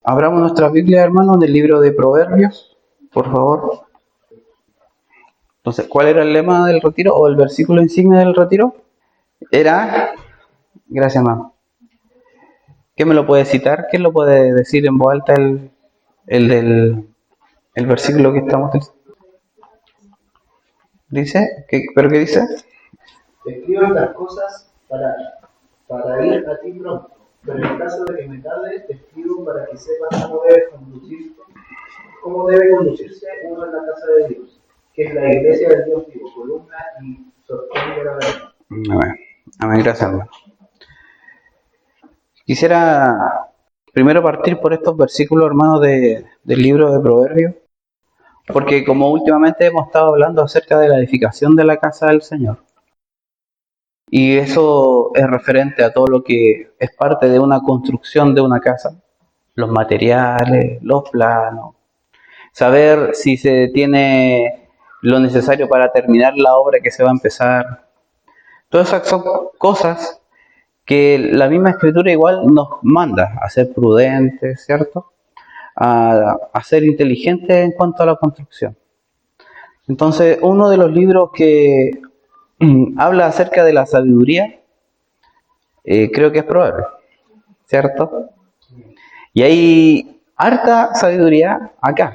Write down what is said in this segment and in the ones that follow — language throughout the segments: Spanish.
Abramos nuestra Biblia, hermano, en el libro de Proverbios, por favor. Entonces, ¿cuál era el lema del retiro o el versículo insignia del retiro? Era, gracias, mamá. ¿Qué me lo puede citar? ¿Quién lo puede decir en voz alta el versículo que estamos diciendo? ¿Dice? ¿Pero qué dice? Escribo estas cosas para ir a ti pronto, pero en el caso de que me tarde, te escribo para que sepas cómo debe conducirse uno en la casa de Dios, que es la iglesia del Dios vivo, columna y sostén de la verdad. Amén, gracias, hermano. Quisiera primero partir por estos versículos, hermano, del libro de Proverbios, porque como últimamente hemos estado hablando acerca de la edificación de la casa del Señor, y eso es referente a todo lo que es parte de una construcción de una casa, los materiales, los planos, saber si se tiene lo necesario para terminar la obra que se va a empezar. Todas esas son cosas que la misma Escritura igual nos manda a ser prudentes, ¿cierto? A ser inteligentes en cuanto a la construcción. Entonces, uno de los libros que habla acerca de la sabiduría, creo que es Proverbios, ¿cierto? Y hay harta sabiduría acá.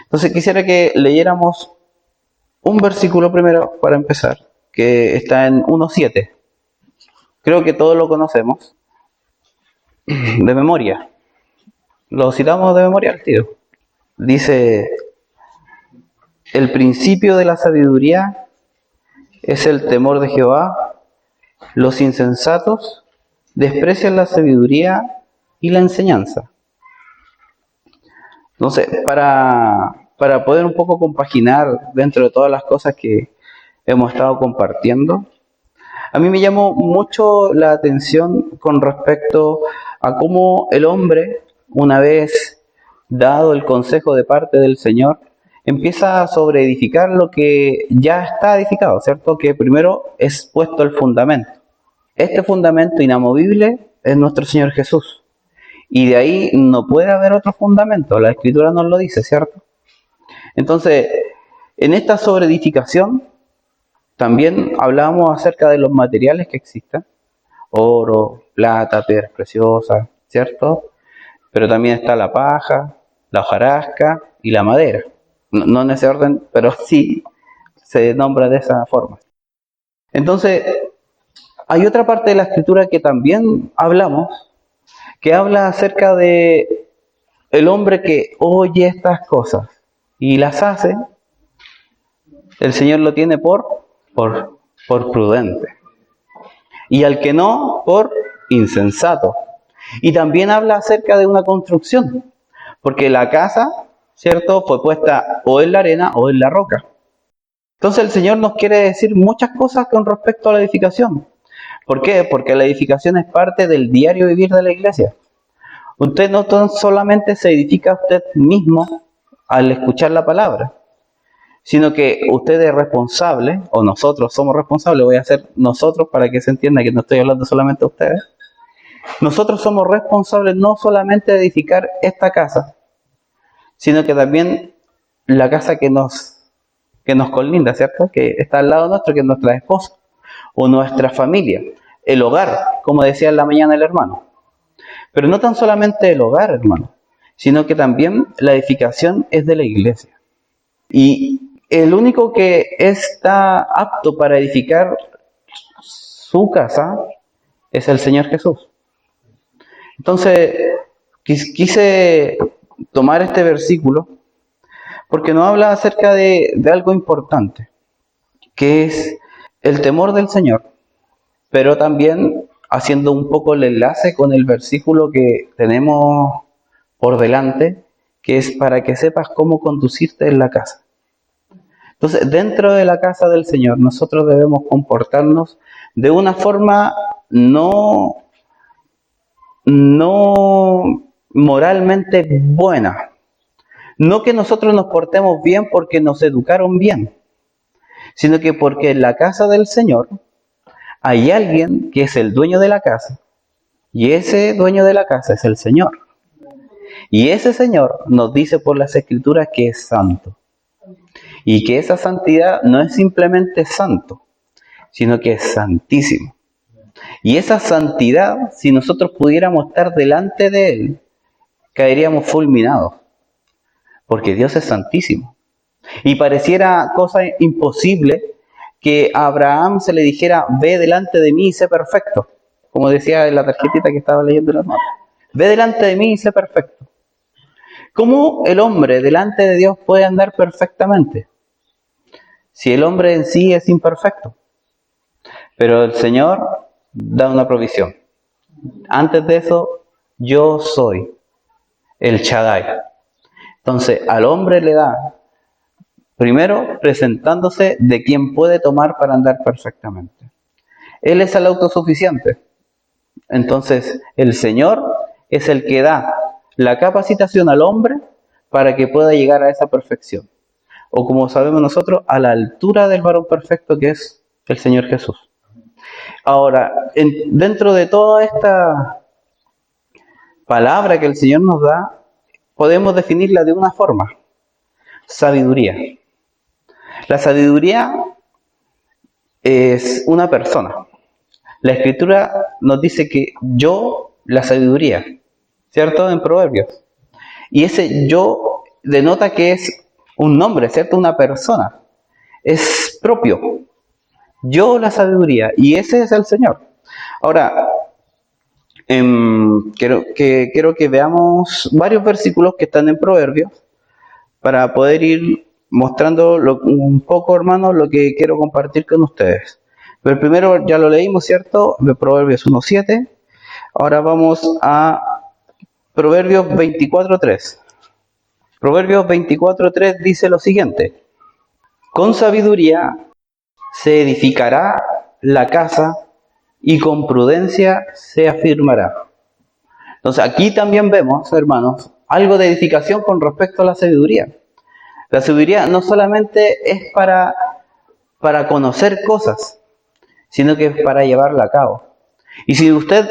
Entonces quisiera que leyéramos un versículo primero para empezar, que está en 1:7. Creo que todos lo conocemos de memoria. Lo citamos de memoria al tiro. Dice: el principio de la sabiduría es el temor de Jehová. Los insensatos desprecian la sabiduría y la enseñanza. Entonces, para poder un poco compaginar dentro de todas las cosas que hemos estado compartiendo, a mí me llamó mucho la atención con respecto a cómo el hombre, una vez dado el consejo de parte del Señor, empieza a sobreedificar lo que ya está edificado, ¿cierto? Que primero es puesto el fundamento. Este fundamento inamovible es nuestro Señor Jesús. Y de ahí no puede haber otro fundamento. La Escritura nos lo dice, ¿cierto? Entonces, en esta sobreedificación, también hablábamos acerca de los materiales que existen. Oro, plata, piedras preciosas, ¿cierto? Pero también está la paja, la hojarasca y la madera. No en ese orden, pero sí se nombra de esa forma. Entonces, hay otra parte de la Escritura que también hablamos, que habla acerca de el hombre que oye estas cosas y las hace. El Señor lo tiene por prudente. Y al que no, por insensato. Y también habla acerca de una construcción, porque la casa, ¿cierto?, fue puesta o en la arena o en la roca. Entonces el Señor nos quiere decir muchas cosas con respecto a la edificación. ¿Por qué? Porque la edificación es parte del diario vivir de la iglesia. Usted no solamente se edifica a usted mismo al escuchar la palabra, sino que usted es responsable, o nosotros somos responsables, voy a hacer nosotros para que se entienda que no estoy hablando solamente de ustedes. Nosotros somos responsables no solamente de edificar esta casa, sino que también la casa que nos colinda, ¿cierto? Que está al lado nuestro, que es nuestra esposa, o nuestra familia, el hogar, como decía en la mañana el hermano. Pero no tan solamente el hogar, hermano, sino que también la edificación es de la iglesia. Y el único que está apto para edificar su casa es el Señor Jesús. Entonces, quise tomar este versículo porque nos habla acerca de algo importante, que es el temor del Señor, pero también haciendo un poco el enlace con el versículo que tenemos por delante, que es para que sepas cómo conducirte en la casa. Entonces, dentro de la casa del Señor, nosotros debemos comportarnos de una forma no moralmente buena. No que nosotros nos portemos bien porque nos educaron bien, sino que porque en la casa del Señor hay alguien que es el dueño de la casa, y ese dueño de la casa es el Señor. Y ese Señor nos dice por las Escrituras que es santo. Y que esa santidad no es simplemente santo, sino que es santísimo. Y esa santidad, si nosotros pudiéramos estar delante de Él, caeríamos fulminados. Porque Dios es santísimo. Y pareciera cosa imposible que a Abraham se le dijera, ve delante de mí y sé perfecto. Como decía en la tarjetita que estaba leyendo la hermana. Ve delante de mí y sé perfecto. ¿Cómo el hombre delante de Dios puede andar perfectamente? Si el hombre en sí es imperfecto. Pero el Señor da una provisión. Antes de eso, yo soy el Shaddai. Entonces, al hombre le da, primero, presentándose de quien puede tomar para andar perfectamente. Él es el autosuficiente. Entonces, el Señor es el que da la capacitación al hombre para que pueda llegar a esa perfección. O como sabemos nosotros, a la altura del varón perfecto que es el Señor Jesús. Ahora, dentro de toda esta palabra que el Señor nos da, podemos definirla de una forma: sabiduría. La sabiduría es una persona. La Escritura nos dice que yo, la sabiduría, ¿cierto? En Proverbios. Y ese yo denota que es un nombre, ¿cierto? Una persona. Es propio. Yo, la sabiduría. Y ese es el Señor. Ahora, quiero que veamos varios versículos que están en Proverbios para poder ir mostrando un poco, hermanos, lo que quiero compartir con ustedes. Pero el primero ya lo leímos, ¿cierto? De Proverbios 1:7. Ahora vamos a Proverbios 24:3. Proverbios 24:3 dice lo siguiente: con sabiduría se edificará la casa y con prudencia se afirmará. Entonces aquí también vemos, hermanos, algo de edificación con respecto a la sabiduría. La sabiduría no solamente es para conocer cosas, sino que es para llevarla a cabo. Y si usted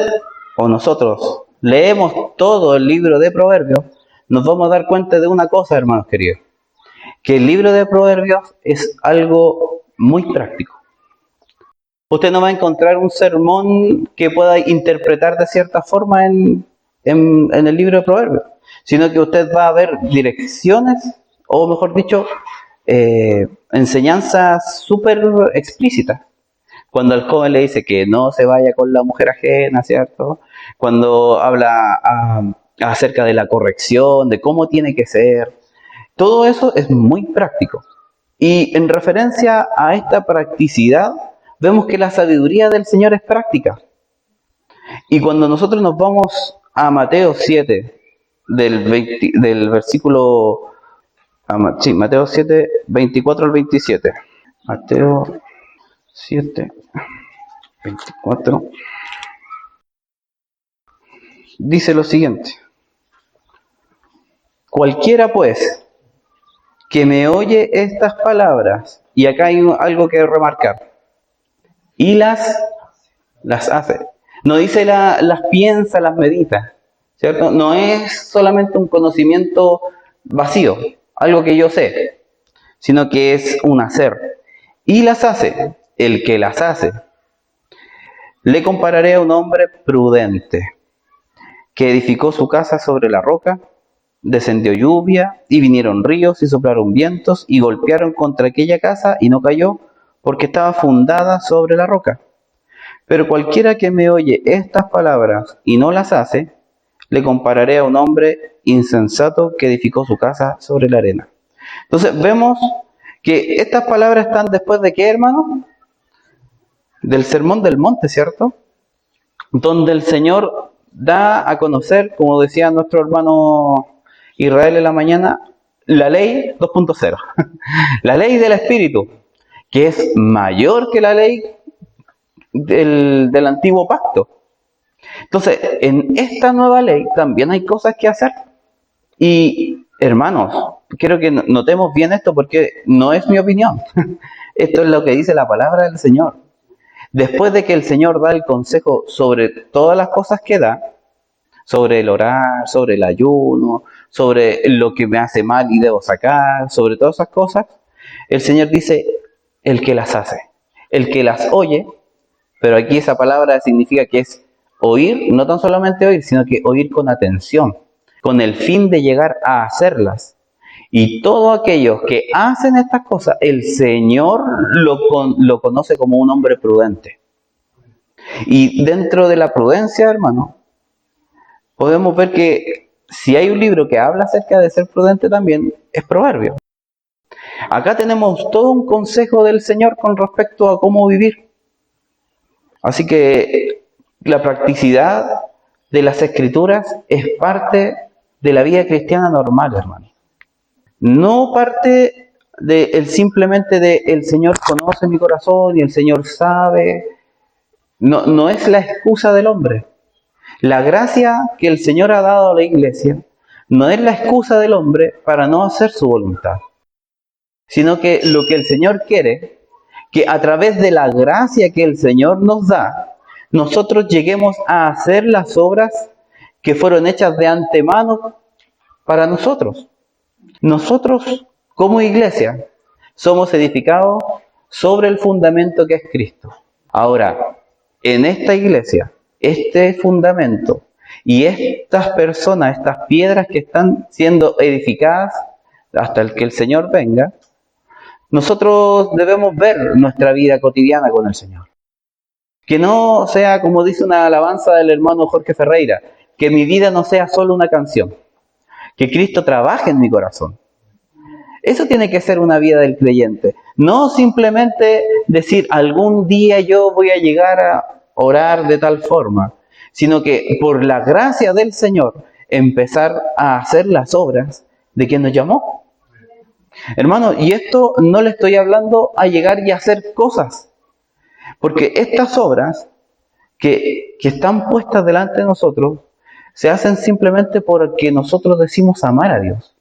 o nosotros leemos todo el libro de Proverbios, nos vamos a dar cuenta de una cosa, hermanos queridos: que el libro de Proverbios es algo muy práctico. Usted no va a encontrar un sermón que pueda interpretar de cierta forma en el libro de Proverbios, sino que usted va a ver direcciones, o mejor dicho, enseñanzas súper explícitas. Cuando al joven le dice que no se vaya con la mujer ajena, ¿cierto? Cuando habla acerca de la corrección, de cómo tiene que ser. Todo eso es muy práctico. Y en referencia a esta practicidad, vemos que la sabiduría del Señor es práctica. Y cuando nosotros nos vamos a Mateo 7, del versículo... Sí, Mateo 7, 24 al 27. Mateo 7, 24. Dice lo siguiente: cualquiera pues que me oye estas palabras, y acá hay algo que remarcar, y las hace. No dice las piensa, las medita, ¿cierto? No es solamente un conocimiento vacío, algo que yo sé, sino que es un hacer. Y las hace. El que las hace, le compararé a un hombre prudente, que edificó su casa sobre la roca. Descendió lluvia, y vinieron ríos, y soplaron vientos, y golpearon contra aquella casa, y no cayó, porque estaba fundada sobre la roca. Pero cualquiera que me oye estas palabras y no las hace, le compararé a un hombre insensato que edificó su casa sobre la arena. Entonces vemos que estas palabras están después de ¿qué, hermano? Del Sermón del Monte, ¿cierto? Donde el Señor da a conocer, como decía nuestro hermano Israel en la mañana, la ley 2.0. La ley del Espíritu, que es mayor que la ley del antiguo pacto. Entonces, en esta nueva ley también hay cosas que hacer. Y, hermanos, quiero que notemos bien esto, porque no es mi opinión. Esto es lo que dice la palabra del Señor. Después de que el Señor da el consejo sobre todas las cosas que da, sobre el orar, sobre el ayuno, sobre lo que me hace mal y debo sacar, sobre todas esas cosas, el Señor dice, el que las hace, el que las oye, pero aquí esa palabra significa que es oír, no tan solamente oír, sino que oír con atención, con el fin de llegar a hacerlas. Y todos aquellos que hacen estas cosas, el Señor lo conoce como un hombre prudente. Y dentro de la prudencia, hermano, podemos ver que si hay un libro que habla acerca de ser prudente también, es Proverbios. Acá tenemos todo un consejo del Señor con respecto a cómo vivir. Así que la practicidad de las Escrituras es parte de la vida cristiana normal, hermano. No parte simplemente de el Señor conoce mi corazón y el Señor sabe. No es la excusa del hombre. La gracia que el Señor ha dado a la iglesia no es la excusa del hombre para no hacer su voluntad, sino que lo que el Señor quiere, que a través de la gracia que el Señor nos da, nosotros lleguemos a hacer las obras que fueron hechas de antemano para nosotros. Nosotros, como iglesia, somos edificados sobre el fundamento que es Cristo. Ahora, en esta iglesia, este fundamento y estas personas, estas piedras que están siendo edificadas hasta el que el Señor venga, nosotros debemos ver nuestra vida cotidiana con el Señor. Que no sea, como dice una alabanza del hermano Jorge Ferreira, que mi vida no sea solo una canción, que Cristo trabaje en mi corazón. Eso tiene que ser una vida del creyente. No simplemente decir, algún día yo voy a llegar a orar de tal forma, sino que por la gracia del Señor empezar a hacer las obras de quien nos llamó. Hermano, y esto no le estoy hablando a llegar y hacer cosas, porque estas obras que están puestas delante de nosotros se hacen simplemente porque nosotros decimos amar a Dios.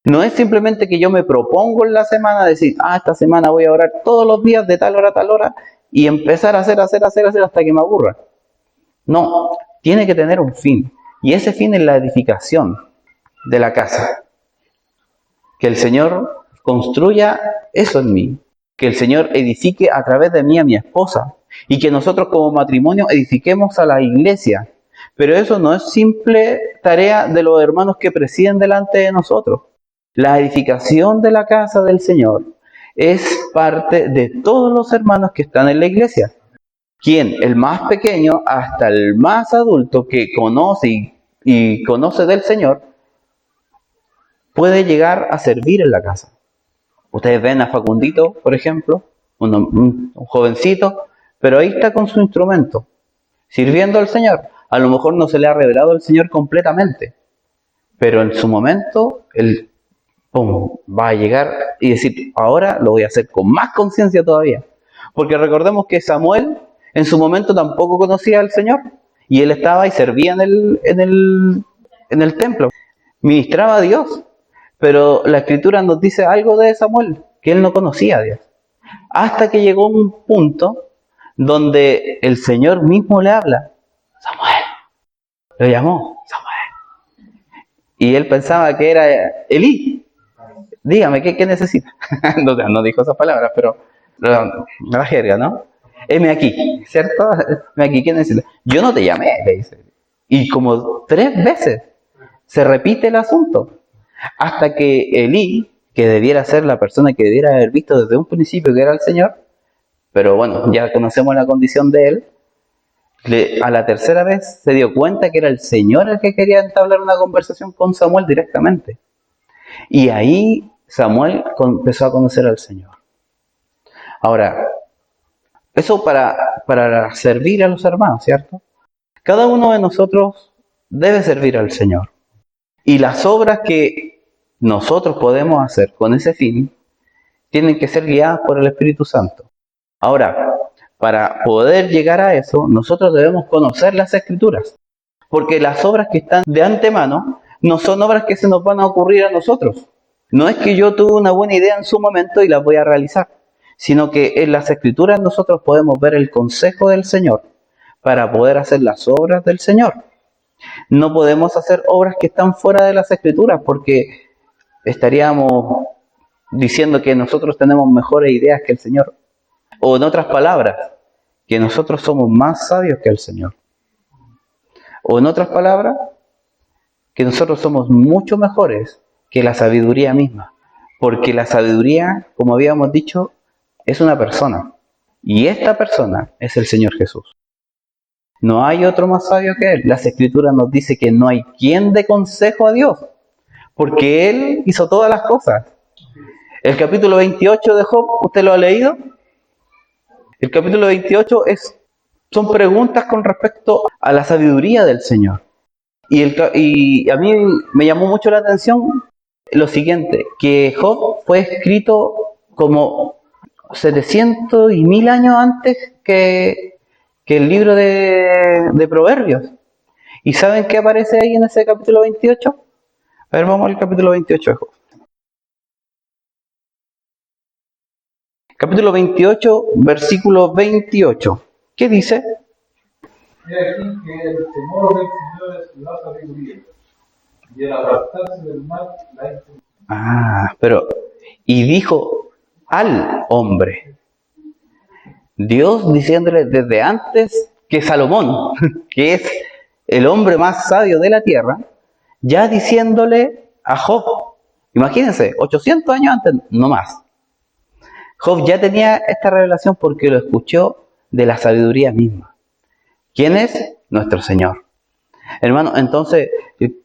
No es simplemente que yo me propongo en la semana decir, esta semana voy a orar todos los días de tal hora a tal hora y empezar a hacer hasta que me aburra. No, tiene que tener un fin. Y ese fin es la edificación de la casa. Que el Señor construya eso en mí. Que el Señor edifique a través de mí a mi esposa. Y que nosotros como matrimonio edifiquemos a la iglesia. Pero eso no es simple tarea de los hermanos que presiden delante de nosotros. La edificación de la casa del Señor es parte de todos los hermanos que están en la iglesia. Quien, el más pequeño hasta el más adulto que conoce y conoce del Señor, puede llegar a servir en la casa. Ustedes ven a Facundito, por ejemplo, un jovencito, pero ahí está con su instrumento, sirviendo al Señor. A lo mejor no se le ha revelado el Señor completamente, pero en su momento él va a llegar y decir, ahora lo voy a hacer con más conciencia todavía. Porque recordemos que Samuel en su momento tampoco conocía al Señor y él estaba y servía en el templo, ministraba a Dios, pero la Escritura nos dice algo de Samuel, que él no conocía a Dios, hasta que llegó un punto donde el Señor mismo le habla, Samuel, lo llamó Samuel, y él pensaba que era Elí. Dígame, ¿qué necesita? No dijo esas palabras, pero la jerga, ¿no? Heme aquí, ¿cierto? Heme aquí, ¿qué necesita? Yo no te llamé, le dice. Y como 3 veces se repite el asunto. Hasta que Elí, que debiera ser la persona que debiera haber visto desde un principio que era el Señor, pero bueno, ya conocemos la condición de él, a la 3ª vez se dio cuenta que era el Señor el que quería entablar una conversación con Samuel directamente. Y ahí Samuel empezó a conocer al Señor. Ahora, eso para servir a los hermanos, ¿cierto? Cada uno de nosotros debe servir al Señor. Y las obras que nosotros podemos hacer con ese fin tienen que ser guiadas por el Espíritu Santo. Ahora, para poder llegar a eso, nosotros debemos conocer las Escrituras. Porque las obras que están de antemano no son obras que se nos van a ocurrir a nosotros. No es que yo tuve una buena idea en su momento y la voy a realizar, sino que en las Escrituras nosotros podemos ver el consejo del Señor para poder hacer las obras del Señor. No podemos hacer obras que están fuera de las Escrituras porque estaríamos diciendo que nosotros tenemos mejores ideas que el Señor. O en otras palabras, que nosotros somos más sabios que el Señor. O en otras palabras, que nosotros somos mucho mejores que la sabiduría misma. Porque la sabiduría, como habíamos dicho, es una persona. Y esta persona es el Señor Jesús. No hay otro más sabio que Él. Las Escrituras nos dicen que no hay quien dé consejo a Dios. Porque Él hizo todas las cosas. El capítulo 28 de Job, ¿usted lo ha leído? El capítulo 28 son preguntas con respecto a la sabiduría del Señor. Y a mí me llamó mucho la atención lo siguiente, que Job fue escrito como 700 y 1000 años antes que el libro de Proverbios. ¿Y saben qué aparece ahí en ese capítulo 28? A ver, vamos al capítulo 28 de Job. Capítulo 28, versículo 28. ¿Qué dice? He aquí que el temor del Señor es la sabiduría, y el apartarse del mal la instrucción. Y dijo al hombre, Dios diciéndole desde antes que Salomón, que es el hombre más sabio de la tierra, ya diciéndole a Job, imagínense, 800 años antes, no más. Job ya tenía esta revelación porque lo escuchó de la sabiduría misma. ¿Quién es? Nuestro Señor. Hermano, entonces,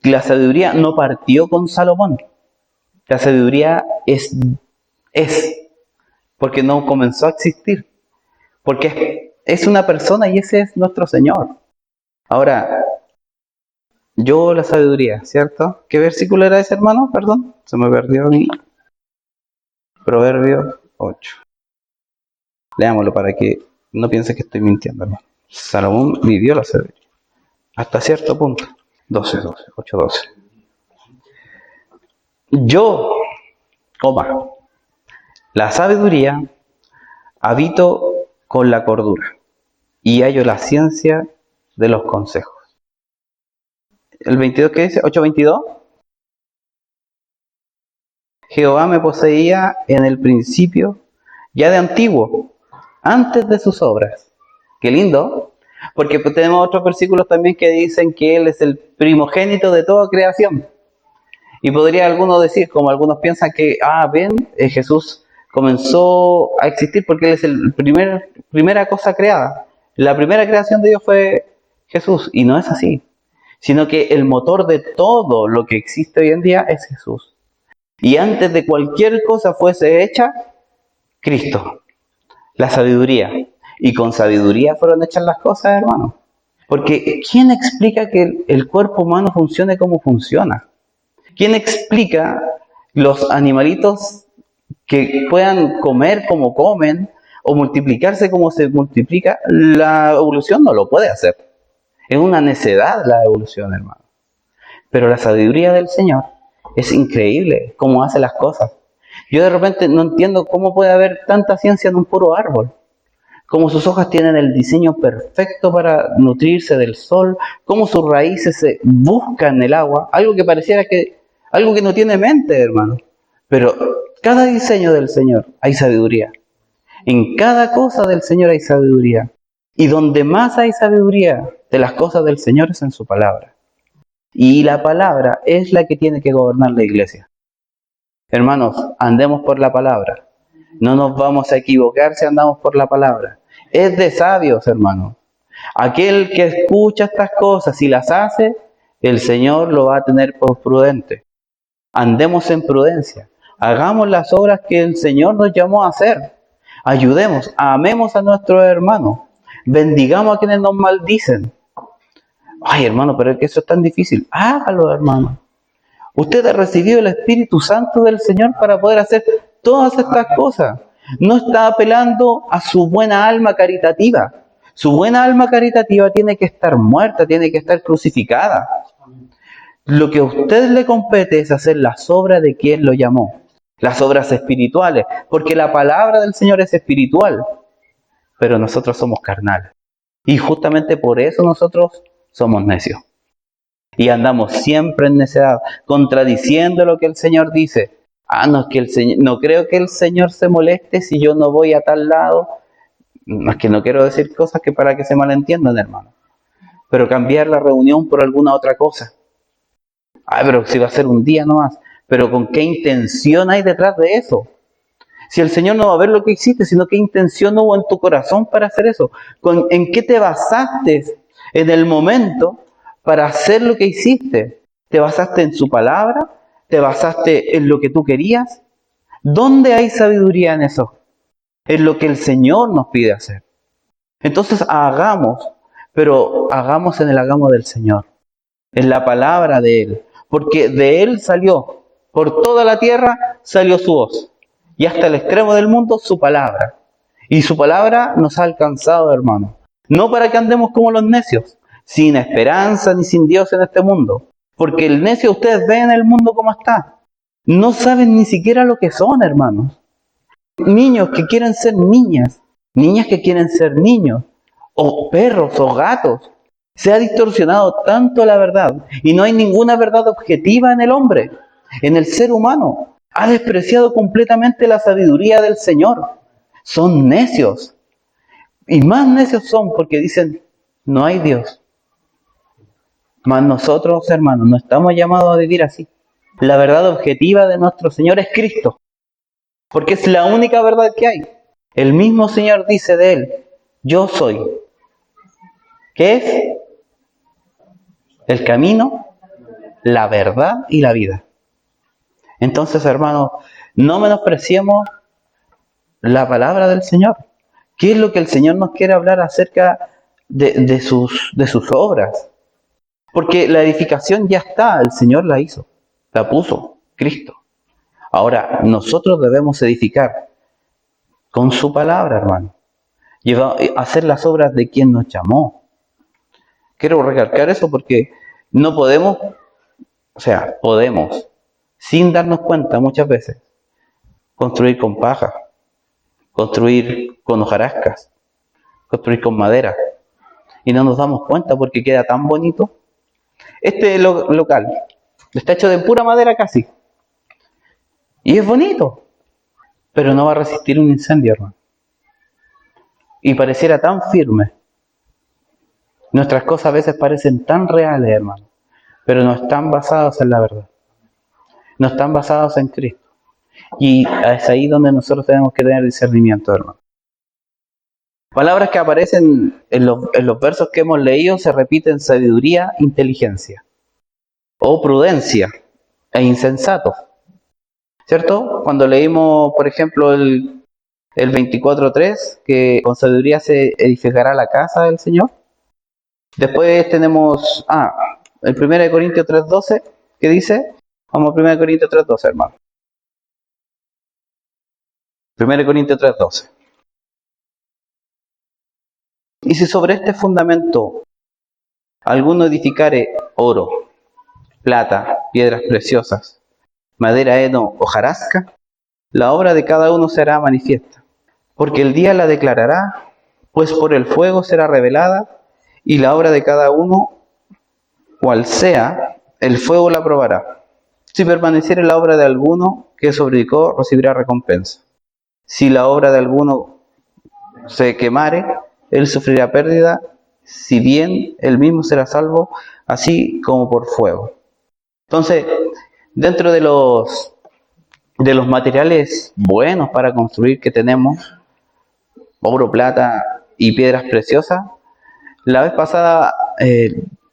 la sabiduría no partió con Salomón. La sabiduría es, porque no comenzó a existir. Porque es una persona y ese es nuestro Señor. Ahora, la sabiduría, ¿cierto? ¿Qué versículo era ese, hermano? Perdón, se me perdió a mí. Proverbios 8. Leámoslo para que no piense que estoy mintiendo, hermano. Salomón vivió la sabiduría. Hasta cierto punto. 8:12. Yo, la sabiduría, habito con la cordura y hallo la ciencia de los consejos. ¿El 22 qué dice? 8:22. Jehová me poseía en el principio, ya de antiguo, antes de sus obras. Qué lindo, porque tenemos otros versículos también que dicen que Él es el primogénito de toda creación. Y podría alguno decir, como algunos piensan que, Jesús comenzó a existir porque Él es el primera cosa creada. La primera creación de Dios fue Jesús, y no es así, sino que el motor de todo lo que existe hoy en día es Jesús. Y antes de cualquier cosa fuese hecha, Cristo, la sabiduría. Y con sabiduría fueron hechas las cosas, hermano. Porque ¿quién explica que el cuerpo humano funcione como funciona? ¿Quién explica los animalitos que puedan comer como comen o multiplicarse como se multiplica? La evolución no lo puede hacer. Es una necedad la evolución, hermano. Pero la sabiduría del Señor es increíble cómo hace las cosas. Yo de repente no entiendo cómo puede haber tanta ciencia en un puro árbol. Cómo sus hojas tienen el diseño perfecto para nutrirse del sol, cómo sus raíces se buscan el agua, algo que pareciera que algo que no tiene mente, hermano. Pero cada diseño del Señor hay sabiduría. En cada cosa del Señor hay sabiduría. Y donde más hay sabiduría de las cosas del Señor es en su palabra. Y la palabra es la que tiene que gobernar la iglesia. Hermanos, andemos por la palabra. No nos vamos a equivocar si andamos por la palabra. Es de sabios, hermanos. Aquel que escucha estas cosas y las hace, el Señor lo va a tener por prudente. Andemos en prudencia. Hagamos las obras que el Señor nos llamó a hacer. Ayudemos, amemos a nuestros hermanos. Bendigamos a quienes nos maldicen. Ay, hermano, pero es que eso es tan difícil. Hágalo, hermano. Usted ha recibido el Espíritu Santo del Señor para poder hacer todas estas cosas. No está apelando a su buena alma caritativa. Su buena alma caritativa tiene que estar muerta, tiene que estar crucificada. Lo que a usted le compete es hacer las obras de quien lo llamó. Las obras espirituales, porque la palabra del Señor es espiritual, pero nosotros somos carnales. Y justamente por eso nosotros somos necios. Y andamos siempre en necedad, contradiciendo lo que el Señor dice. No, es que el Señor, no creo que el Señor se moleste si yo no voy a tal lado. No, es que no quiero decir cosas que para que se malentiendan, hermano. Pero cambiar la reunión por alguna otra cosa. Pero si va a ser un día nomás. Pero ¿con qué intención hay detrás de eso? Si el Señor no va a ver lo que hiciste, sino qué intención hubo en tu corazón para hacer eso. ¿En qué te basaste en el momento para hacer lo que hiciste? ¿Te basaste en su palabra? ¿Te basaste en lo que tú querías? ¿Dónde hay sabiduría en eso? En lo que el Señor nos pide hacer. Entonces hagamos, pero hagamos en el hagamos del Señor, en la palabra de Él, porque de Él salió, por toda la tierra salió su voz, y hasta el extremo del mundo su palabra. Y su palabra nos ha alcanzado, hermano. No para que andemos como los necios, sin esperanza ni sin Dios en este mundo. Porque el necio, ustedes ven el mundo como está. No saben ni siquiera lo que son, hermanos. Niños que quieren ser niñas, niñas que quieren ser niños, o perros o gatos. Se ha distorsionado tanto la verdad, y no hay ninguna verdad objetiva en el hombre, en el ser humano. Ha despreciado completamente la sabiduría del Señor. Son necios. Y más necios son porque dicen, no hay Dios. Mas nosotros, hermanos, no estamos llamados a vivir así. La verdad objetiva de nuestro Señor es Cristo. Porque es la única verdad que hay. El mismo Señor dice de Él, yo soy. ¿Qué es? El camino, la verdad y la vida. Entonces, hermanos, no menospreciemos la palabra del Señor. ¿Qué es lo que el Señor nos quiere hablar acerca de sus obras? Porque la edificación ya está, el Señor la hizo, la puso, Cristo. Ahora, nosotros debemos edificar con su palabra, hermano. Hacer las obras de quien nos llamó. Quiero recalcar eso porque no podemos, podemos, sin darnos cuenta muchas veces, construir con paja, construir con hojarascas, construir con madera. Y no nos damos cuenta porque queda tan bonito. Este local está hecho de pura madera casi. Y es bonito, pero no va a resistir un incendio, hermano. Y pareciera tan firme. Nuestras cosas a veces parecen tan reales, hermano, pero no están basadas en la verdad. No están basadas en Cristo. Y es ahí donde nosotros tenemos que tener discernimiento, hermano. Palabras que aparecen en los versos que hemos leído se repiten: sabiduría, inteligencia, o prudencia e insensato. ¿Cierto? Cuando leímos, por ejemplo, el 24:3, que con sabiduría se edificará la casa del Señor. Después tenemos el 1 Corintios 3:12, que dice, vamos a 1 Corintios 3:12, hermano. 1 Corintios 3:12. Y si sobre este fundamento alguno edificare oro, plata, piedras preciosas, madera, heno, hojarasca, la obra de cada uno será manifiesta, porque el día la declarará, pues por el fuego será revelada, y la obra de cada uno, cual sea, el fuego la probará. Si permaneciere la obra de alguno que se obligó, recibirá recompensa. Si la obra de alguno se quemare, él sufrirá pérdida, si bien él mismo será salvo, así como por fuego. Entonces, dentro de los materiales buenos para construir que tenemos, oro, plata y piedras preciosas, la vez pasada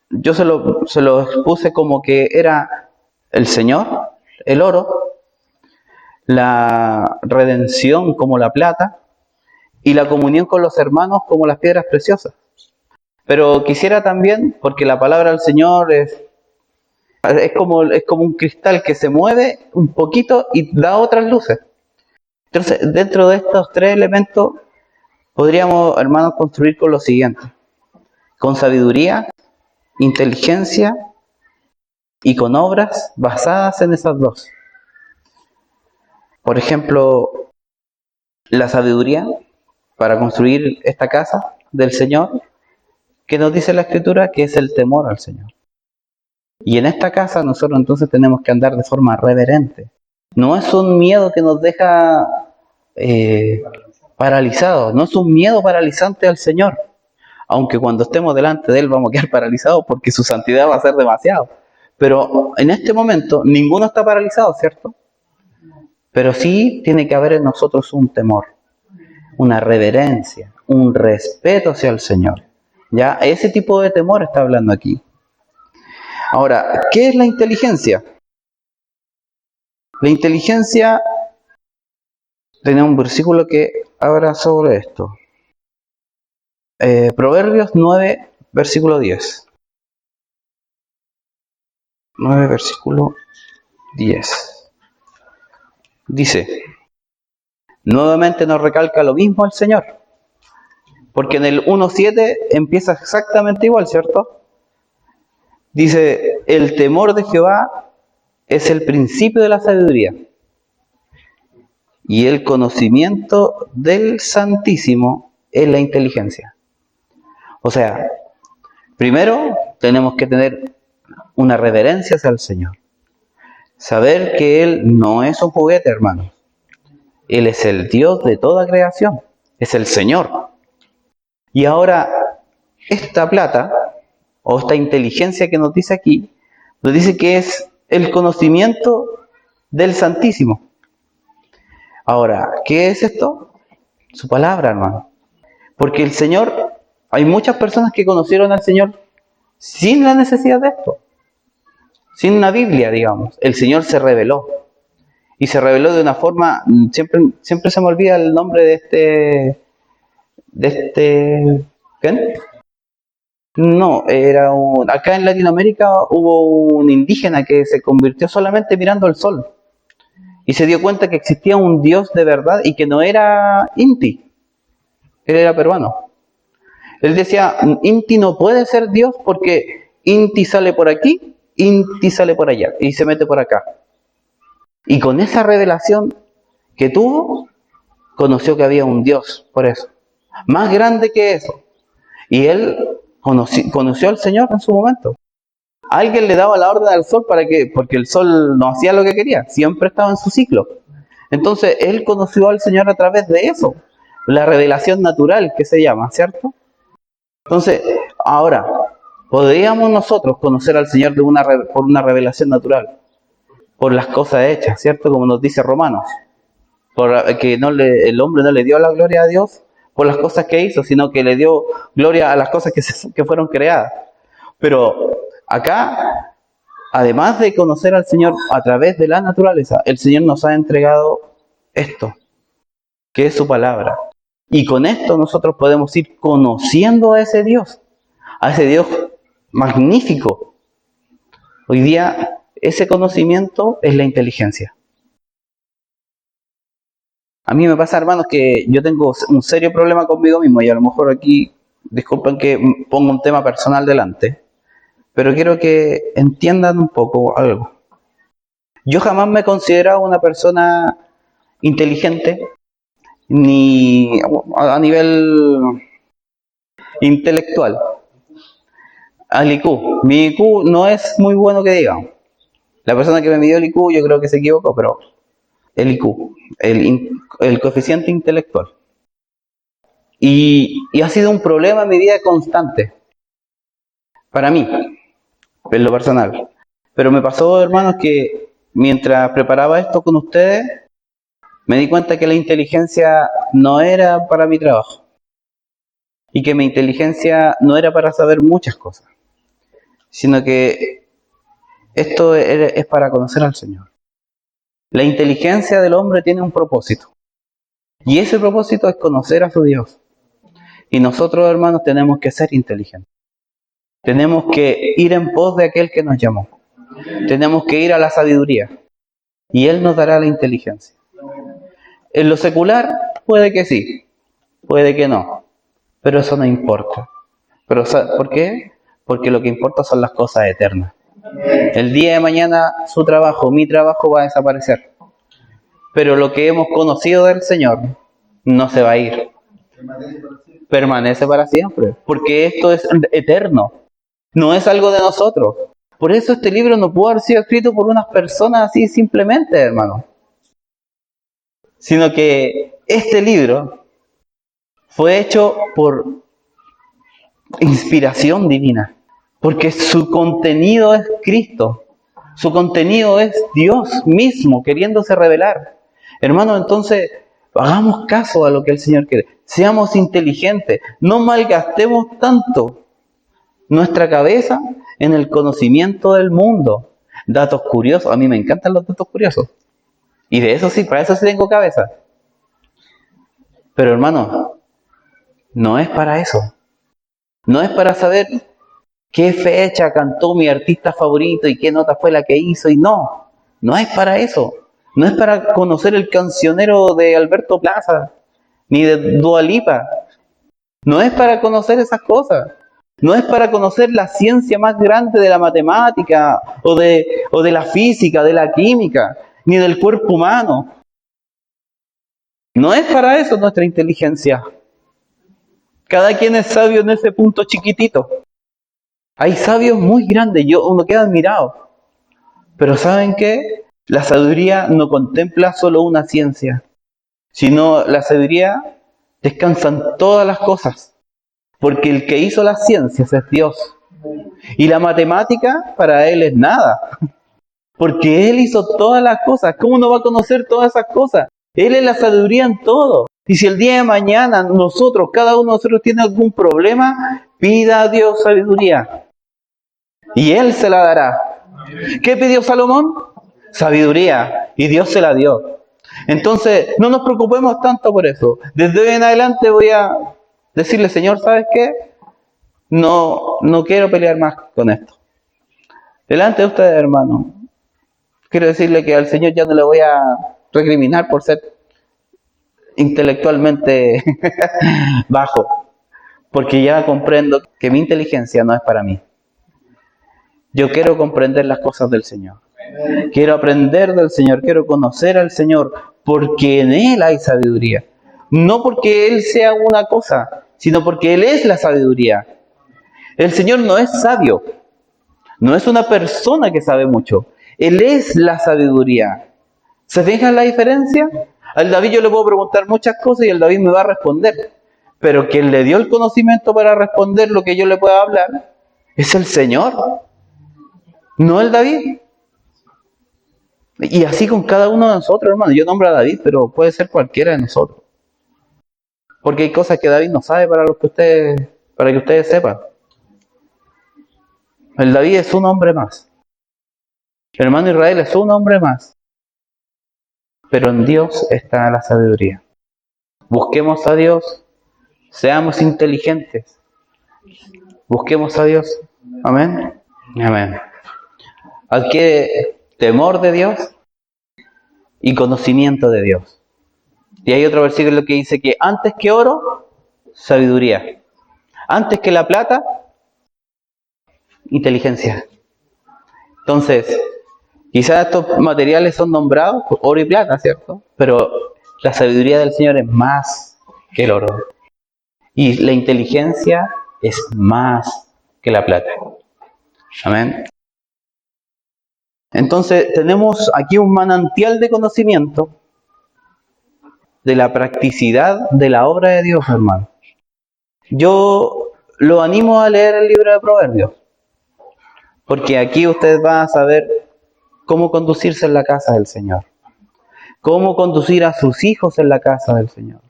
yo se lo expuse como que era el Señor, el oro, la redención como la plata, y la comunión con los hermanos como las piedras preciosas. Pero quisiera también, porque la palabra del Señor es como un cristal que se mueve un poquito y da otras luces. Entonces, dentro de estos tres elementos, podríamos, hermanos, construir con lo siguiente: con sabiduría, inteligencia y con obras basadas en esas dos. Por ejemplo, la sabiduría para construir esta casa del Señor, que nos dice la Escritura que es el temor al Señor. Y en esta casa nosotros entonces tenemos que andar de forma reverente. No es un miedo que nos deja paralizados, no es un miedo paralizante al Señor. Aunque cuando estemos delante de Él vamos a quedar paralizados porque su santidad va a ser demasiado. Pero en este momento ninguno está paralizado, ¿cierto? Pero sí tiene que haber en nosotros un temor, una reverencia, un respeto hacia el Señor. ¿Ya? Ese tipo de temor está hablando aquí. Ahora, ¿qué es la inteligencia? La inteligencia, tenemos un versículo que habla sobre esto. Proverbios 9, versículo 10. 9, versículo 10. Dice, nuevamente nos recalca lo mismo el Señor. Porque en el 1.7 empieza exactamente igual, ¿cierto? Dice, el temor de Jehová es el principio de la sabiduría. Y el conocimiento del Santísimo es la inteligencia. O sea, primero tenemos que tener una reverencia hacia el Señor. Saber que Él no es un juguete, hermanos. Él es el Dios de toda creación. Es el Señor. Y ahora, esta plata, o esta inteligencia que nos dice aquí, nos dice que es el conocimiento del Santísimo. Ahora, ¿qué es esto? Su palabra, hermano. Porque el Señor, hay muchas personas que conocieron al Señor sin la necesidad de esto. Sin una Biblia, digamos. El Señor se reveló. Y se reveló de una forma, siempre se me olvida el nombre de este, ¿quién? No, acá en Latinoamérica hubo un indígena que se convirtió solamente mirando el sol. Y se dio cuenta que existía un Dios de verdad y que no era Inti. Él era peruano. Él decía, Inti no puede ser Dios porque Inti sale por aquí, Inti sale por allá y se mete por acá. Y con esa revelación que tuvo, conoció que había un Dios, por eso. Más grande que eso. Y él conoció al Señor en su momento. Alguien le daba la orden al sol porque el sol no hacía lo que quería, siempre estaba en su ciclo. Entonces él conoció al Señor a través de eso, la revelación natural que se llama, ¿cierto? Entonces, ahora, ¿podríamos nosotros conocer al Señor por una revelación natural? Por las cosas hechas, ¿cierto? Como nos dice Romanos, que el hombre no le dio la gloria a Dios por las cosas que hizo, sino que le dio gloria a las cosas que fueron creadas. Pero acá, además de conocer al Señor a través de la naturaleza, el Señor nos ha entregado esto, que es su palabra. Y con esto nosotros podemos ir conociendo a ese Dios magnífico. Hoy día, ese conocimiento es la inteligencia. A mí me pasa, hermanos, que yo tengo un serio problema conmigo mismo y a lo mejor aquí, disculpen que ponga un tema personal delante, pero quiero que entiendan un poco algo. Yo jamás me he considerado una persona inteligente, ni a nivel intelectual. Al IQ. Mi IQ no es muy bueno que digamos. La persona que me midió el IQ yo creo que se equivocó, pero el IQ, el coeficiente intelectual. Y ha sido un problema en mi vida constante. Para mí, en lo personal. Pero me pasó, hermanos, que mientras preparaba esto con ustedes, me di cuenta que la inteligencia no era para mi trabajo. Y que mi inteligencia no era para saber muchas cosas. Sino que esto es para conocer al Señor. La inteligencia del hombre tiene un propósito. Y ese propósito es conocer a su Dios. Y nosotros, hermanos, tenemos que ser inteligentes. Tenemos que ir en pos de aquel que nos llamó. Tenemos que ir a la sabiduría. Y Él nos dará la inteligencia. En lo secular, puede que sí, puede que no. Pero eso no importa. Pero ¿por qué? Porque lo que importa son las cosas eternas. El día de mañana su trabajo, mi trabajo va a desaparecer. Pero lo que hemos conocido del Señor no se va a ir. Permanece para siempre. Porque esto es eterno. No es algo de nosotros. Por eso este libro no pudo haber sido escrito por unas personas así simplemente, hermano. Sino que este libro fue hecho por inspiración divina. Porque su contenido es Cristo. Su contenido es Dios mismo queriéndose revelar. Hermano, entonces, hagamos caso a lo que el Señor quiere. Seamos inteligentes. No malgastemos tanto nuestra cabeza en el conocimiento del mundo. Datos curiosos. A mí me encantan los datos curiosos. Y de eso sí, para eso sí tengo cabeza. Pero hermano, no es para eso. No es para saber qué fecha cantó mi artista favorito y qué nota fue la que hizo. Y no es para eso. No es para conocer el cancionero de Alberto Plaza, ni de Dua Lipa. No es para conocer esas cosas. No es para conocer la ciencia más grande de la matemática, o de la física, de la química, ni del cuerpo humano. No es para eso nuestra inteligencia. Cada quien es sabio en ese punto chiquitito. Hay sabios muy grandes, uno queda admirado. Pero ¿saben qué? La sabiduría no contempla solo una ciencia, sino la sabiduría descansa en todas las cosas. Porque el que hizo las ciencias es Dios. Y la matemática para Él es nada. Porque Él hizo todas las cosas. ¿Cómo no va a conocer todas esas cosas? Él es la sabiduría en todo. Y si el día de mañana cada uno de nosotros tiene algún problema, pida a Dios sabiduría. Y Él se la dará. ¿Qué pidió Salomón? Sabiduría. Y Dios se la dio. Entonces, no nos preocupemos tanto por eso. Desde hoy en adelante voy a decirle, Señor, ¿sabes qué? No quiero pelear más con esto. Delante de ustedes, hermano, quiero decirle que al Señor ya no le voy a recriminar por ser intelectualmente bajo, porque ya comprendo que mi inteligencia no es para mí. Yo quiero comprender las cosas del Señor. Quiero aprender del Señor, quiero conocer al Señor, porque en Él hay sabiduría. No porque Él sea una cosa, sino porque Él es la sabiduría. El Señor no es sabio, no es una persona que sabe mucho. Él es la sabiduría. ¿Se fijan la diferencia? Al David yo le puedo preguntar muchas cosas y el David me va a responder. Pero quien le dio el conocimiento para responder lo que yo le pueda hablar es el Señor, no el David. Y así con cada uno de nosotros, hermano. Yo nombro a David, pero puede ser cualquiera de nosotros. Porque hay cosas que David no sabe para que ustedes sepan. El David es un hombre más. El hermano Israel es un hombre más. Pero en Dios está la sabiduría. Busquemos a Dios. Seamos inteligentes. Busquemos a Dios. Amén. Amén. Adquiere temor de Dios y conocimiento de Dios. Y hay otro versículo que dice que antes que oro, sabiduría. Antes que la plata, inteligencia. Entonces, quizás estos materiales son nombrados por oro y plata, ¿cierto? Pero la sabiduría del Señor es más que el oro. Y la inteligencia es más que la plata. Amén. Entonces, tenemos aquí un manantial de conocimiento de la practicidad de la obra de Dios, hermano. Yo lo animo a leer el libro de Proverbios. Porque aquí usted va a saber cómo conducirse en la casa del Señor. Cómo conducir a sus hijos en la casa del Señor.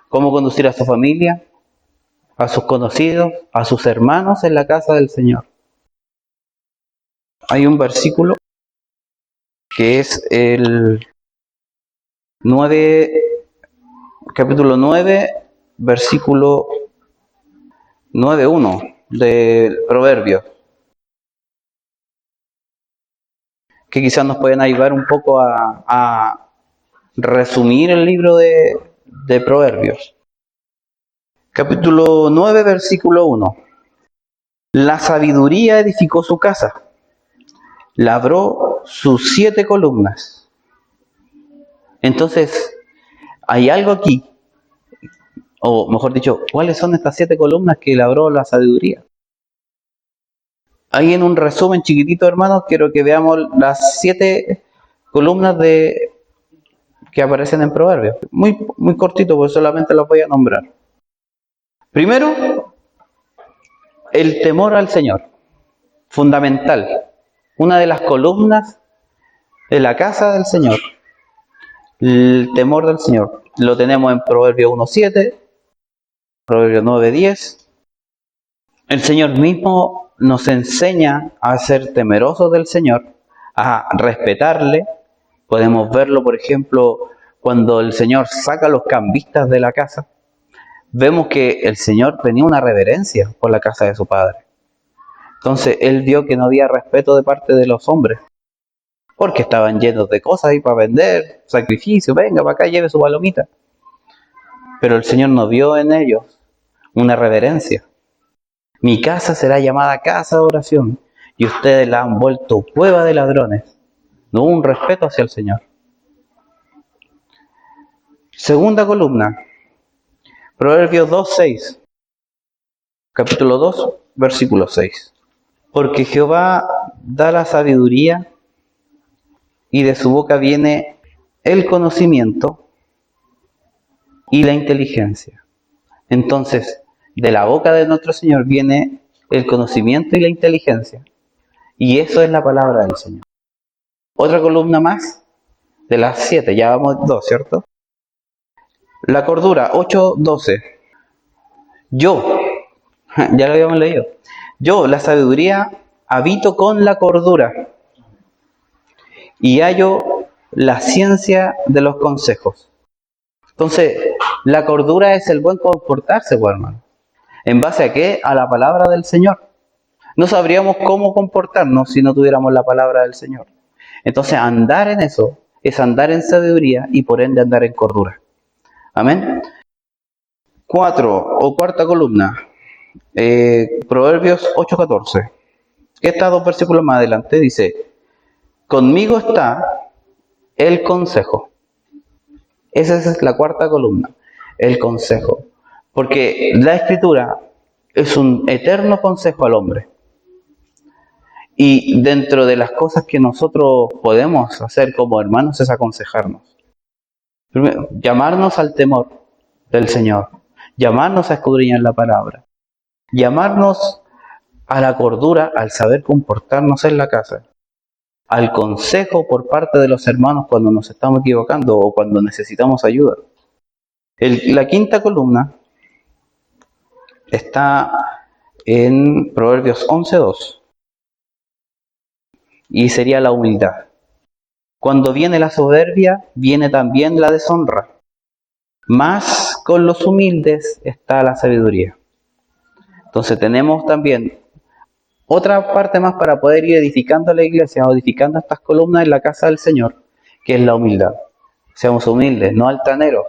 Cómo conducir a su familia, a sus conocidos, a sus hermanos en la casa del Señor. Hay un versículo que es el 9, capítulo 9, versículo 9:1 del Proverbio, que quizás nos pueden ayudar un poco a resumir el libro de Proverbios. Capítulo 9, versículo 1. La sabiduría edificó su casa, labró sus 7 columnas. Entonces, hay algo aquí, o mejor dicho, ¿cuáles son estas 7 columnas que labró la sabiduría? Ahí en un resumen chiquitito, hermanos, quiero que veamos las 7 columnas que aparecen en Proverbios. Muy cortito, porque solamente las voy a nombrar. Primero, el temor al Señor, fundamental. Una de las columnas de la casa del Señor. El temor del Señor. Lo tenemos en Proverbios 1:7, Proverbios 9:10. El Señor mismo nos enseña a ser temerosos del Señor, a respetarle. Podemos verlo, por ejemplo, cuando el Señor saca a los cambistas de la casa. Vemos que el Señor tenía una reverencia por la casa de su Padre. Entonces, Él vio que no había respeto de parte de los hombres, porque estaban llenos de cosas ahí para vender, sacrificio, venga para acá, lleve su palomita. Pero el Señor no vio en ellos una reverencia. Mi casa será llamada casa de oración, y ustedes la han vuelto cueva de ladrones. No hubo un respeto hacia el Señor. Segunda columna, Proverbios 2:6, capítulo 2, versículo 6. Porque Jehová da la sabiduría, y de su boca viene el conocimiento y la inteligencia. Entonces, de la boca de nuestro Señor viene el conocimiento y la inteligencia. Y eso es la palabra del Señor. Otra columna más, de las 7, ya vamos 2, ¿cierto? La cordura, 8:12. Yo, ya lo habíamos leído. Yo, la sabiduría, habito con la cordura y hallo la ciencia de los consejos. Entonces, la cordura es el buen comportarse, pues, hermano. ¿En base a qué? A la palabra del Señor. No sabríamos cómo comportarnos si no tuviéramos la palabra del Señor. Entonces, andar en eso es andar en sabiduría y por ende andar en cordura. Amén. 4 o cuarta columna, Proverbios 8:14. Estos 2 versículos más adelante dice: conmigo está el consejo. Esa es la cuarta columna, el consejo. Porque la Escritura es un eterno consejo al hombre. Y dentro de las cosas que nosotros podemos hacer como hermanos es aconsejarnos. Primero, llamarnos al temor del Señor, llamarnos a escudriñar la palabra, llamarnos a la cordura al saber comportarnos en la casa, al consejo por parte de los hermanos cuando nos estamos equivocando o cuando necesitamos ayuda. La quinta columna está en Proverbios 11:2 y sería la humildad. Cuando viene la soberbia, viene también la deshonra. Mas con los humildes está la sabiduría. Entonces tenemos también otra parte más para poder ir edificando la iglesia, o edificando estas columnas en la casa del Señor, que es la humildad. Seamos humildes, no altaneros.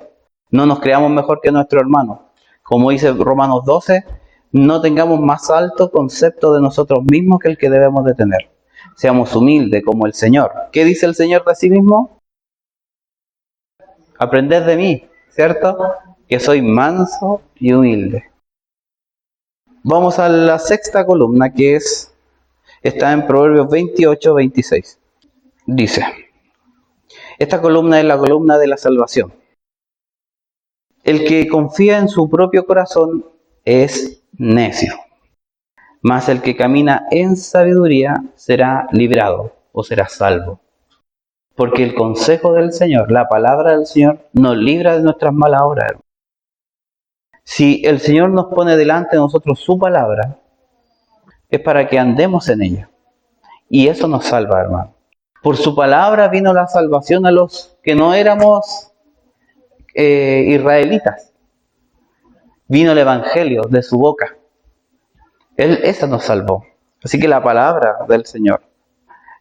No nos creamos mejor que nuestro hermano. Como dice Romanos 12, no tengamos más alto concepto de nosotros mismos que el que debemos de tener. Seamos humildes como el Señor. ¿Qué dice el Señor de sí mismo? Aprended de mí, ¿cierto? Que soy manso y humilde. Vamos a la sexta columna, que está en Proverbios 28:26. Dice, esta columna es la columna de la salvación. El que confía en su propio corazón es necio, mas el que camina en sabiduría será librado o será salvo. Porque el consejo del Señor, la palabra del Señor, nos libra de nuestras malas obras. Si el Señor nos pone delante de nosotros su palabra, es para que andemos en ella. Y eso nos salva, hermano. Por su palabra vino la salvación a los que no éramos israelitas. Vino el evangelio de su boca. Esa nos salvó. Así que la palabra del Señor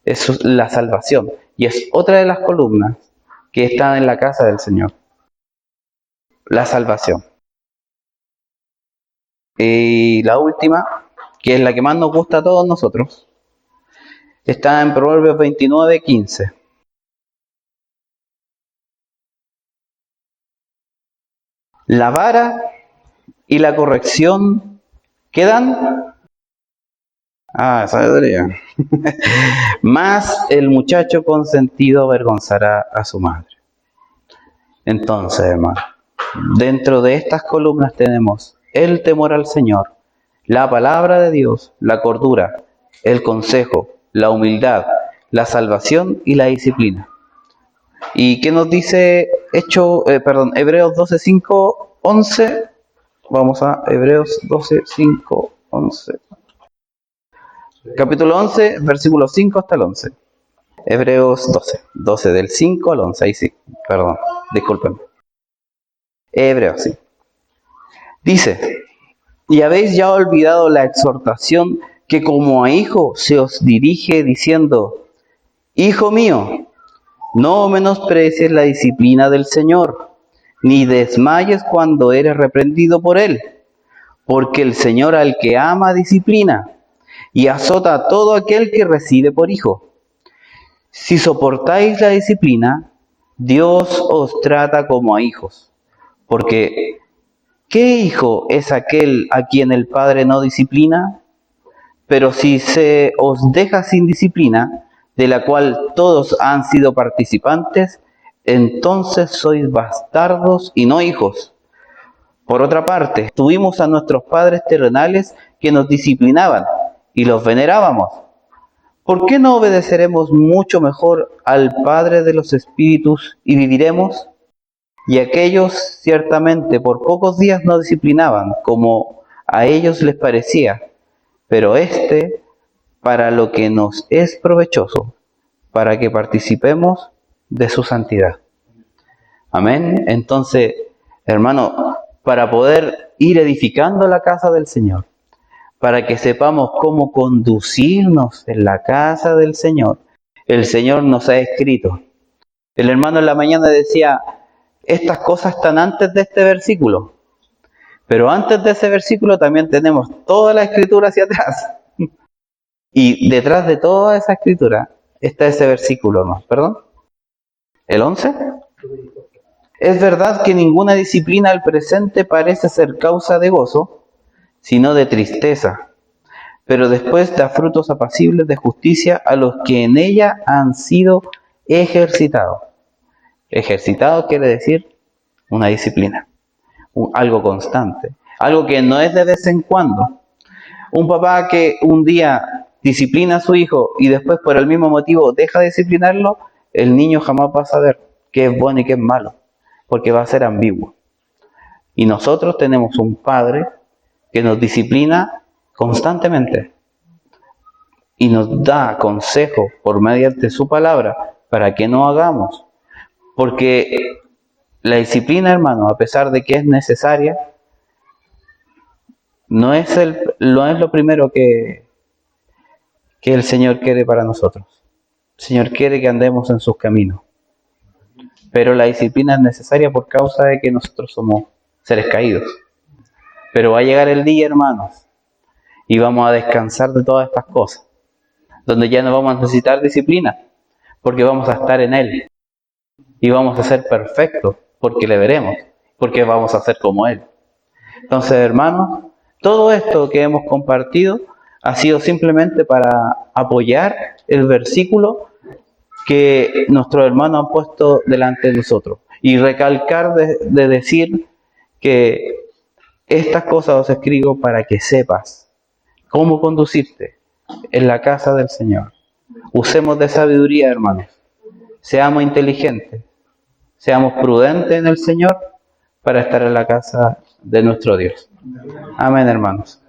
es la salvación. Y es otra de las columnas que están en la casa del Señor. La salvación. Y la última, que es la que más nos gusta a todos nosotros, está en Proverbios 29:15. La vara y la corrección, ¿qué dan? Ah, sabiduría. Más el muchacho consentido avergonzará a su madre. Entonces, hermano, dentro de estas columnas tenemos el temor al Señor, la palabra de Dios, la cordura, el consejo, la humildad, la salvación y la disciplina. ¿Y qué nos dice Hebreos 12, 5, 11? Vamos a Hebreos 12, 5, 11. Capítulo 11, versículos 5 hasta el 11. Hebreos 12 del 5 al 11, ahí sí, perdón, disculpen. Hebreos, sí. Dice, y habéis ya olvidado la exhortación que como a hijo se os dirige diciendo, Hijo mío, no menosprecies la disciplina del Señor, ni desmayes cuando eres reprendido por Él, porque el Señor al que ama disciplina, y azota a todo aquel que recibe por hijo. Si soportáis la disciplina, Dios os trata como a hijos. Porque, ¿qué hijo es aquel a quien el Padre no disciplina? Pero si se os deja sin disciplina, de la cual todos han sido participantes, entonces sois bastardos y no hijos. Por otra parte, tuvimos a nuestros padres terrenales que nos disciplinaban y los venerábamos. ¿Por qué no obedeceremos mucho mejor al Padre de los Espíritus y viviremos? Y aquellos ciertamente por pocos días nos disciplinaban, como a ellos les parecía, pero para lo que nos es provechoso, para que participemos de su santidad. Amén. Entonces, hermano, para poder ir edificando la casa del Señor, para que sepamos cómo conducirnos en la casa del Señor, el Señor nos ha escrito. El hermano en la mañana decía, estas cosas están antes de este versículo, pero antes de ese versículo también tenemos toda la escritura hacia atrás. Y detrás de toda esa escritura está ese versículo, ¿no? ¿Perdón? ¿El 11? Es verdad que ninguna disciplina al presente parece ser causa de gozo, sino de tristeza, pero después da frutos apacibles de justicia a los que en ella han sido ejercitados. Ejercitado quiere decir una disciplina, algo constante, algo que no es de vez en cuando. Un papá que un día disciplina a su hijo y después por el mismo motivo deja de disciplinarlo, el niño jamás va a saber qué es bueno y qué es malo, porque va a ser ambiguo. Y nosotros tenemos un Padre que nos disciplina constantemente y nos da consejo por medio de su palabra para que no hagamos. Porque la disciplina, hermano, a pesar de que es necesaria, no es lo primero que el Señor quiere para nosotros. El Señor quiere que andemos en sus caminos. Pero la disciplina es necesaria por causa de que nosotros somos seres caídos. Pero va a llegar el día, hermanos, y vamos a descansar de todas estas cosas, donde ya no vamos a necesitar disciplina, porque vamos a estar en Él. Y vamos a ser perfectos, porque le veremos, porque vamos a ser como Él. Entonces, hermanos, todo esto que hemos compartido ha sido simplemente para apoyar el versículo que nuestros hermanos han puesto delante de nosotros. Y recalcar de decir que estas cosas os escribo para que sepas cómo conducirte en la casa del Señor. Usemos de sabiduría, hermanos. Seamos inteligentes. Seamos prudentes en el Señor para estar en la casa de nuestro Dios. Amén, hermanos.